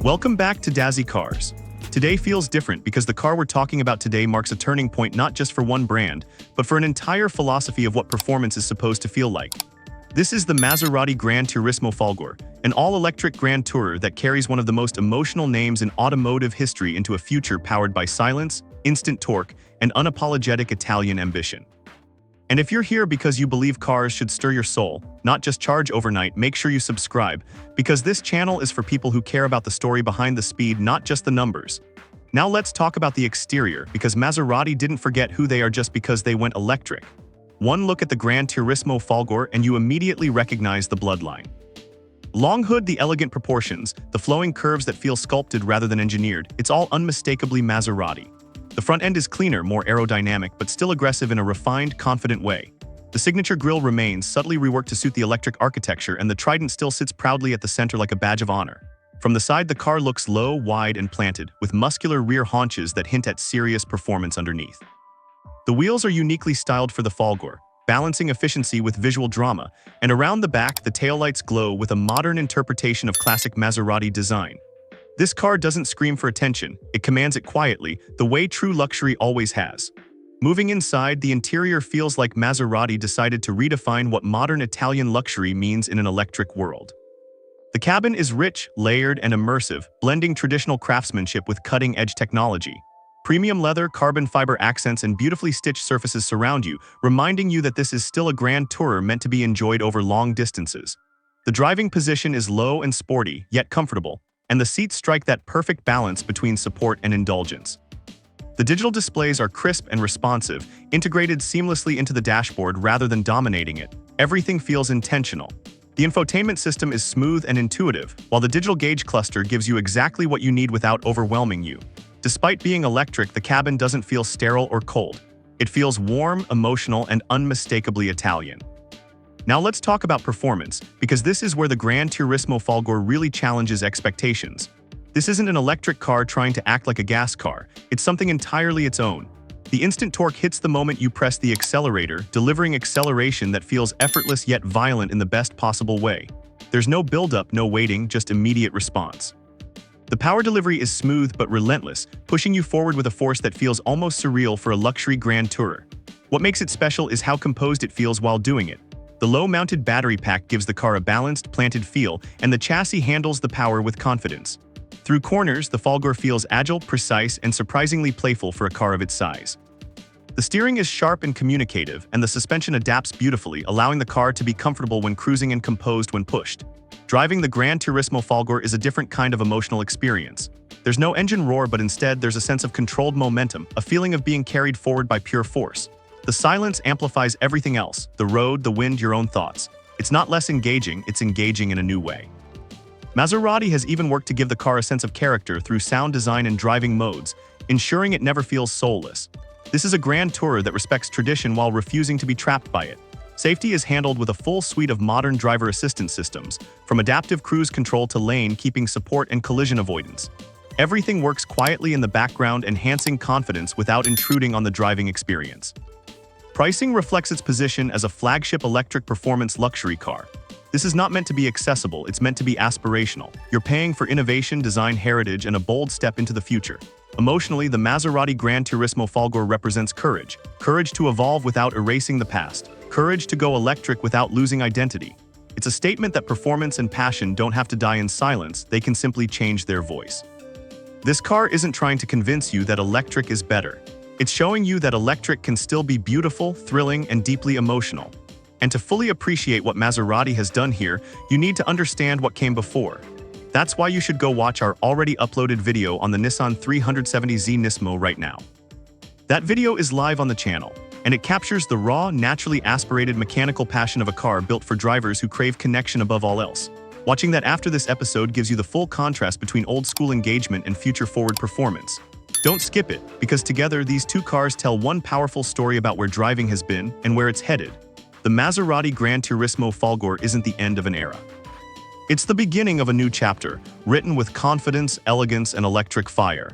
Welcome back to Dazzy Cars. Today feels different because the car we're talking about today marks a turning point not just for one brand, but for an entire philosophy of what performance is supposed to feel like. This is the Maserati GranTurismo Folgore, an all-electric Grand Tourer that carries one of the most emotional names in automotive history into a future powered by silence, instant torque, and unapologetic Italian ambition. And if you're here because you believe cars should stir your soul, not just charge overnight, make sure you subscribe, because this channel is for people who care about the story behind the speed, not just the numbers. Now let's talk about the exterior, because Maserati didn't forget who they are just because they went electric. One look at the GranTurismo Folgore and you immediately recognize the bloodline. Long hood, the elegant proportions, the flowing curves that feel sculpted rather than engineered, it's all unmistakably Maserati. The front end is cleaner, more aerodynamic, but still aggressive in a refined, confident way. The signature grille remains, subtly reworked to suit the electric architecture, and the trident still sits proudly at the center like a badge of honor. From the side, the car looks low, wide, and planted, with muscular rear haunches that hint at serious performance underneath. The wheels are uniquely styled for the Folgore, balancing efficiency with visual drama, and around the back, the taillights glow with a modern interpretation of classic Maserati design. This car doesn't scream for attention, it commands it quietly, the way true luxury always has. Moving inside, the interior feels like Maserati decided to redefine what modern Italian luxury means in an electric world. The cabin is rich, layered, and immersive, blending traditional craftsmanship with cutting-edge technology. Premium leather, carbon fiber accents, and beautifully stitched surfaces surround you, reminding you that this is still a Grand Tourer meant to be enjoyed over long distances. The driving position is low and sporty, yet comfortable, and the seats strike that perfect balance between support and indulgence. The digital displays are crisp and responsive, integrated seamlessly into the dashboard rather than dominating it. Everything feels intentional. The infotainment system is smooth and intuitive, while the digital gauge cluster gives you exactly what you need without overwhelming you. Despite being electric, the cabin doesn't feel sterile or cold. It feels warm, emotional, and unmistakably Italian. Now let's talk about performance, because this is where the GranTurismo Folgore really challenges expectations. This isn't an electric car trying to act like a gas car, it's something entirely its own. The instant torque hits the moment you press the accelerator, delivering acceleration that feels effortless yet violent in the best possible way. There's no build-up, no waiting, just immediate response. The power delivery is smooth but relentless, pushing you forward with a force that feels almost surreal for a luxury Grand Tourer. What makes it special is how composed it feels while doing it. The low-mounted battery pack gives the car a balanced, planted feel, and the chassis handles the power with confidence. Through corners, the Folgore feels agile, precise, and surprisingly playful for a car of its size. The steering is sharp and communicative, and the suspension adapts beautifully, allowing the car to be comfortable when cruising and composed when pushed. Driving the GranTurismo Folgore is a different kind of emotional experience. There's no engine roar, but instead there's a sense of controlled momentum, a feeling of being carried forward by pure force. The silence amplifies everything else, the road, the wind, your own thoughts. It's not less engaging, it's engaging in a new way. Maserati has even worked to give the car a sense of character through sound design and driving modes, ensuring it never feels soulless. This is a Grand Tourer that respects tradition while refusing to be trapped by it. Safety is handled with a full suite of modern driver assistance systems, from adaptive cruise control to lane keeping support and collision avoidance. Everything works quietly in the background, enhancing confidence without intruding on the driving experience. Pricing reflects its position as a flagship electric performance luxury car. This is not meant to be accessible, it's meant to be aspirational. You're paying for innovation, design, heritage, and a bold step into the future. Emotionally, the Maserati GranTurismo Folgore represents courage. Courage to evolve without erasing the past. Courage to go electric without losing identity. It's a statement that performance and passion don't have to die in silence, they can simply change their voice. This car isn't trying to convince you that electric is better. It's showing you that electric can still be beautiful, thrilling, and deeply emotional. And to fully appreciate what Maserati has done here, you need to understand what came before. That's why you should go watch our already uploaded video on the Nissan 370Z Nismo right now. That video is live on the channel, and it captures the raw, naturally aspirated mechanical passion of a car built for drivers who crave connection above all else. Watching that after this episode gives you the full contrast between old-school engagement and future-forward performance. Don't skip it, because together these two cars tell one powerful story about where driving has been and where it's headed. The Maserati GranTurismo Folgore isn't the end of an era. It's the beginning of a new chapter, written with confidence, elegance, and electric fire.